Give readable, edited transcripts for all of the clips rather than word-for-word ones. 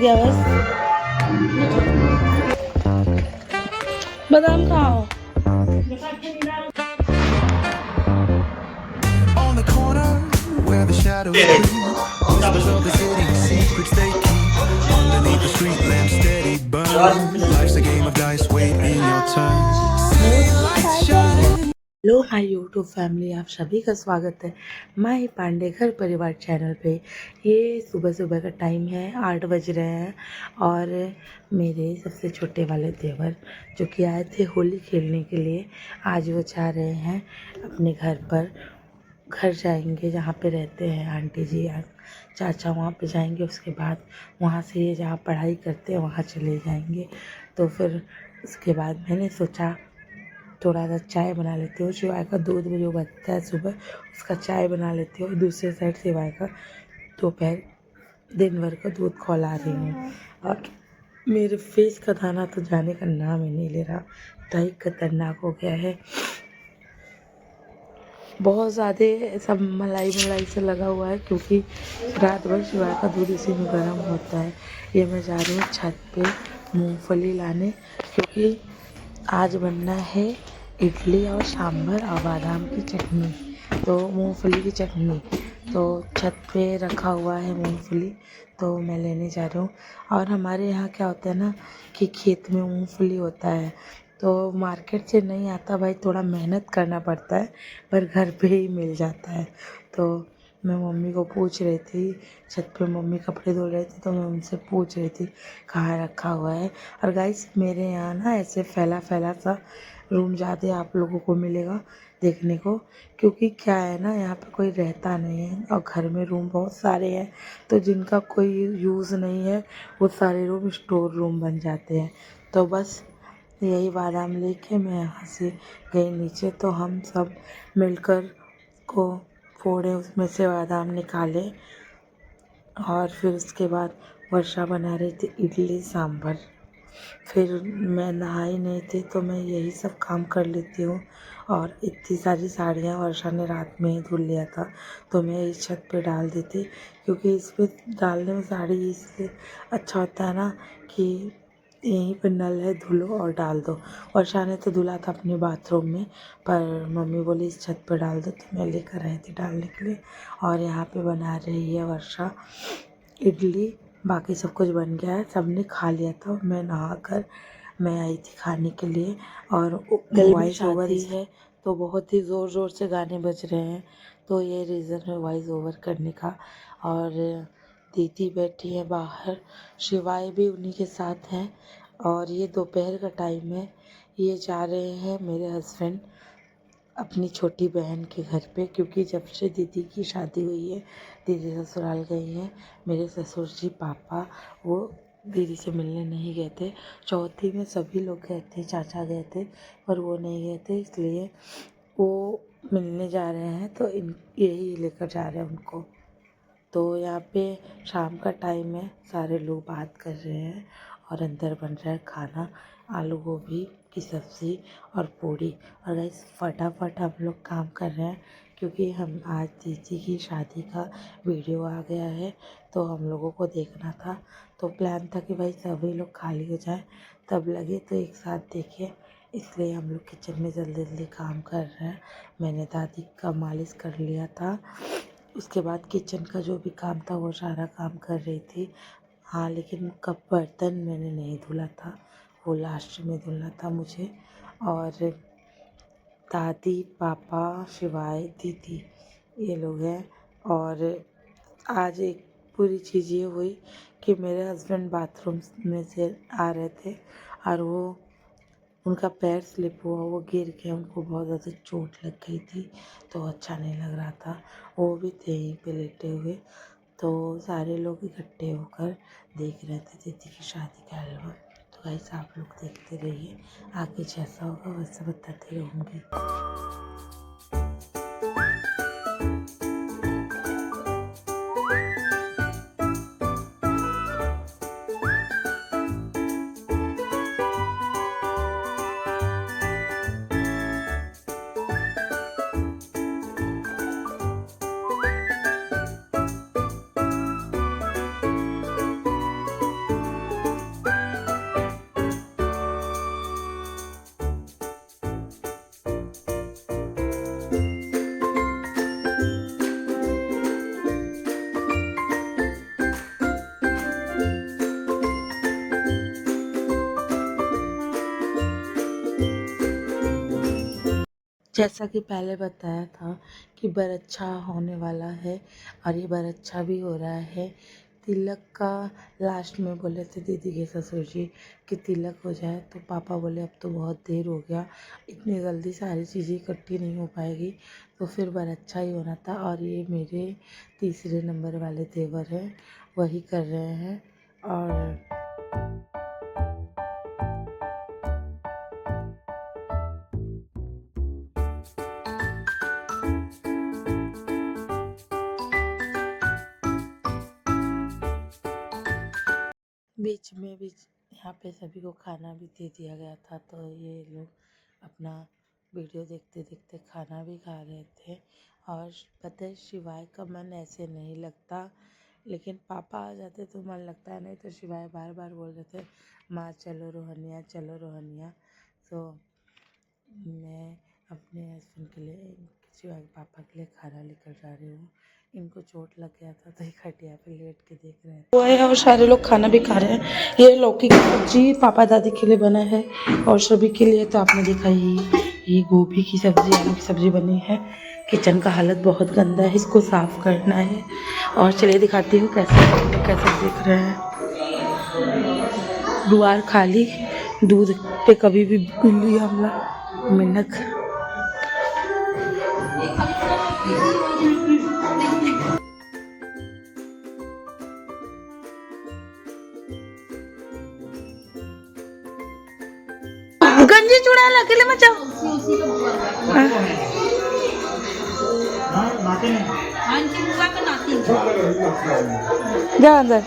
गया बस। बादाम खाओ। On the corner where the shadows creep, whispers of the city, secrets they keep. Underneath the street lamp steady burn. Life's a game of dice, waiting your turn. See the lights shine. Hello hi YouTube family, आप सभी का स्वागत है माही पांडे घर परिवार channel पे। ये सुबह सुबह का टाइम है, 8 बज रहे हैं और मेरे सबसे छोटे वाले देवर जो कि आए थे होली खेलने के लिए, आज वो जा रहे हैं अपने घर पर। घर जाएंगे जहाँ पे रहते हैं आंटी जी या चाचा, वहाँ पे जाएंगे। उसके बाद वहाँ से ये जहाँ पढ़ाई करते हैं वहाँ चले जाएंगे। तो फिर उसके बाद मैंने सोचा थोड़ा सा चाय बना लेती हूँ। शिवाय का दूध जो बचता है सुबह, उसका चाय बना लेती हूँ। दूसरे साइड शिवाय का दोपहर दिन भर का दूध खौला रही हूँ। और मेरे फेस का दाना तो जाने का नाम ही नहीं ले रहा, इतना ही खतरनाक हो गया है। बहुत ज़्यादा सब मलाई मलाई से लगा हुआ है क्योंकि रात भर शिवाय का दूध इसी में गर्म होता है। ये मैं जा रही हूँ छत पे मूंगफली लाने, क्योंकि आज बनना है इडली और सांभर और बादाम की चटनी, तो मूंगफली की चटनी। तो छत पे रखा हुआ है मूंगफली, तो मैं लेने जा रही हूँ। और हमारे यहाँ क्या होता है ना कि खेत में मूंगफली होता है, तो मार्केट से नहीं आता भाई, थोड़ा मेहनत करना पड़ता है, पर घर पे ही मिल जाता है। तो मैं मम्मी को पूछ रही थी, छत पे मम्मी कपड़े धो रही थी, तो मैं उनसे पूछ रही थी कहाँ रखा हुआ है। और गाइस मेरे यहाँ ना ऐसे फैला फैला सा रूम ज़्यादा आप लोगों को मिलेगा देखने को, क्योंकि क्या है ना यहाँ पे कोई रहता नहीं है और घर में रूम बहुत सारे हैं, तो जिनका कोई यूज़ नहीं है वो सारे रूम स्टोर रूम बन जाते हैं। तो बस यही बादाम लेके मैं यहाँ से गई नीचे, तो हम सब मिलकर को फोड़े, उसमें से बादाम निकाले और फिर उसके बाद वर्षा बना रही थी इडली सांभर। फिर मैं नहाई नहीं थी तो मैं यही सब काम कर लेती हूँ। और इतनी सारी साड़ियाँ वर्षा ने रात में ही धुल लिया था, तो मैं इस छत पे डाल दी थी, क्योंकि इस पे डालने में साड़ी इसलिए अच्छा होता है ना कि यहीं पे नल है, धुलो और डाल दो। वर्षा ने तो धुला था अपने बाथरूम में, पर मम्मी बोली इस छत पे डाल दो, तो मैं लेकर आई थी डालने के लिए। और यहाँ पे बना रही है वर्षा इडली। बाकी सब कुछ बन गया है, सबने खा लिया था। मैं नहाकर मैं आई थी खाने के लिए। और वॉइस ओवर ही है तो बहुत ही ज़ोर ज़ोर से गाने बज रहे हैं, तो ये रीज़न है वॉइस ओवर करने का। और दीदी बैठी है बाहर, शिवाय भी उन्हीं के साथ हैं। और ये दोपहर का टाइम है, ये जा रहे हैं मेरे हस्बैंड अपनी छोटी बहन के घर पे, क्योंकि जब से दीदी की शादी हुई है दीदी ससुराल गई हैं। मेरे ससुर जी पापा वो दीदी से मिलने नहीं गए थे। चौथी में सभी लोग गए थे, चाचा गए थे पर वो नहीं गए थे, इसलिए वो मिलने जा रहे हैं, तो इन यही लेकर जा रहे हैं उनको। तो यहाँ पे शाम का टाइम है, सारे लोग बात कर रहे हैं और अंदर बन रहा है खाना, आलू गोभी की सब्ज़ी और पूड़ी। और गाइस फटाफट हम लोग काम कर रहे हैं, क्योंकि हम आज दीदी की शादी का वीडियो आ गया है, तो हम लोगों को देखना था। तो प्लान था कि भाई सभी लोग खाली हो जाए तब लगे, तो एक साथ देखें, इसलिए हम लोग किचन में जल्दी जल्दी काम कर रहे हैं। मैंने दादी का मालिश कर लिया था, उसके बाद किचन का जो भी काम था वो सारा काम कर रही थी। हाँ, लेकिन कप बर्तन मैंने नहीं धुला था, वो लास्ट में धुलना था मुझे। और दादी पापा शिवाय दीदी ये लोग हैं। और आज एक पूरी चीज़ ये हुई कि मेरे हस्बैंड बाथरूम में से आ रहे थे और वो उनका पैर स्लिप हुआ, वो गिर के उनको बहुत ज़्यादा चोट लग गई थी, तो अच्छा नहीं लग रहा था। वो भी थे यहीं पे लेटे हुए, तो सारे लोग इकट्ठे होकर देख रहे थे दीदी की शादी का एल्बम। तो गाइस आप लोग देखते रहिए, आगे जैसा होगा वैसा बताते रहूँगी। जैसा कि पहले बताया था कि बरच्छा होने वाला है और ये बरच्छा भी हो रहा है। तिलक का लास्ट में बोले थे दीदी के ससुर जी कि तिलक हो जाए, तो पापा बोले अब तो बहुत देर हो गया, इतनी जल्दी सारी चीज़ें इकट्ठी नहीं हो पाएगी, तो फिर बरच्छा ही होना था। और ये मेरे तीसरे नंबर वाले देवर हैं, वही कर रहे हैं। और बीच में भी यहाँ पे सभी को खाना भी दे दिया गया था, तो ये लोग अपना वीडियो देखते देखते खाना भी खा रहे थे। और पता है शिवाय का मन ऐसे नहीं लगता, लेकिन पापा आ जाते तो मन लगता है, नहीं तो शिवाय बार बार बोल रहे थे माँ चलो रोहनिया चलो रोहनिया। तो मैं अपने हस्बैंड के लिए शिवाय के पापा के लिए खाना लेकर जा रही हूँ। इनको चोट लग गया था तो एक खटिया पे लेट के देख रहे हैं वो है, और सारे लोग खाना भी खा रहे हैं। ये लौकी की सब्जी पापा दादी के लिए बना है और सभी के लिए तो आपने देखा ही, ये गोभी की सब्जी आलू की सब्जी बनी है। किचन का हालत बहुत गंदा है, इसको साफ करना है। और चलिए दिखाती हूँ कैसे देख रहे हैं। दुआर खाली, दूध पे कभी भी बिल्ली हमला मिनक। गंजी चुड़ा ला के ले मत जाओ। जाओ अंदर।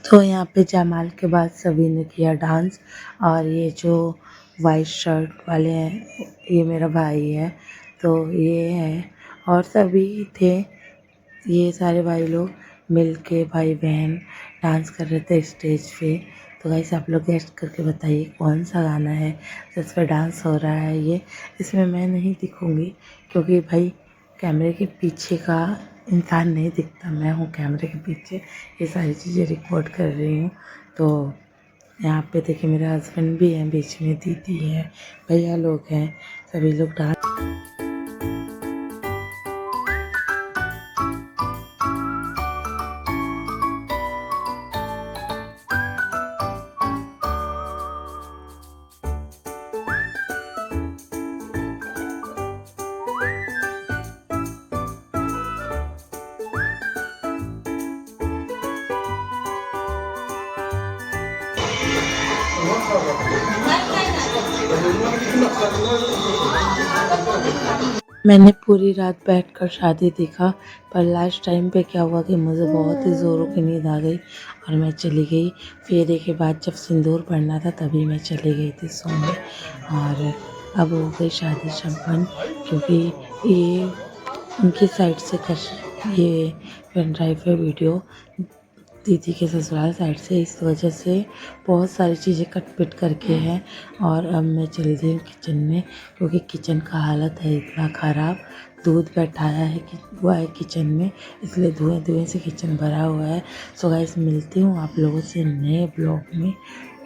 तो यहाँ पे जयमाल के बाद सभी ने किया डांस। और ये जो वाइट शर्ट वाले हैं ये मेरा भाई है, तो ये है और सभी थे, ये सारे भाई लोग मिल के भाई बहन डांस कर रहे थे स्टेज पे। तो गाइस आप लोग गेस्ट करके बताइए कौन सा गाना है जिस पर डांस हो रहा है। ये इसमें मैं नहीं दिखूँगी क्योंकि भाई कैमरे के पीछे का इंसान नहीं दिखता, मैं हूँ कैमरे के पीछे, ये सारी चीज़ें रिकॉर्ड कर रही हूँ। तो यहाँ पे देखिए मेरे हस्बैंड भी हैं, बीच में दीदी है, भैया लोग हैं, सभी लोग डांस। मैंने पूरी रात बैठकर शादी देखा, पर लास्ट टाइम पे क्या हुआ कि मुझे बहुत ही ज़ोरों की नींद आ गई और मैं चली गई। फेरे के बाद जब सिंदूर पड़ना था तभी मैं चली गई थी सोने। और अब हो गई शादी संपन्न, क्योंकि ये उनकी साइड से ये पेन ड्राइव है वीडियो दीदी के ससुराल साइड से, इस वजह से बहुत सारी चीज़ें कट पिट करके हैं। और अब मैं चल रही हूँ किचन में, क्योंकि किचन का हालत है इतना ख़राब। दूध बैठाया है कि हुआ है किचन में, इसलिए धुएं धुएं से किचन भरा हुआ है। सो गाइस, मिलती हूँ आप लोगों से नए ब्लॉग में,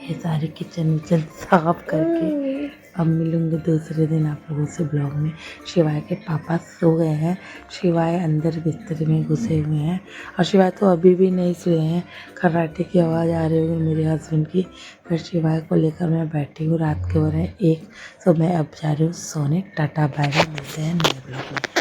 ये सारे किचन विचन साफ करके। अब मिलूँगी दूसरे दिन आप लोगों से ब्लॉग में। शिवाय के पापा सो गए हैं, शिवाय अंदर बिस्तर में घुसे हुए हैं, और शिवाय तो अभी भी नहीं सोए हैं। खर्राटे की आवाज़ आ रही होगी मेरे हस्बैंड की। फिर शिवाय को लेकर मैं बैठी हूँ, रात के हो रहे हैं 1। तो मैं अब जा रही हूँ सोने। टाटा बाय बाय, मिलते हैं नए ब्लॉग में।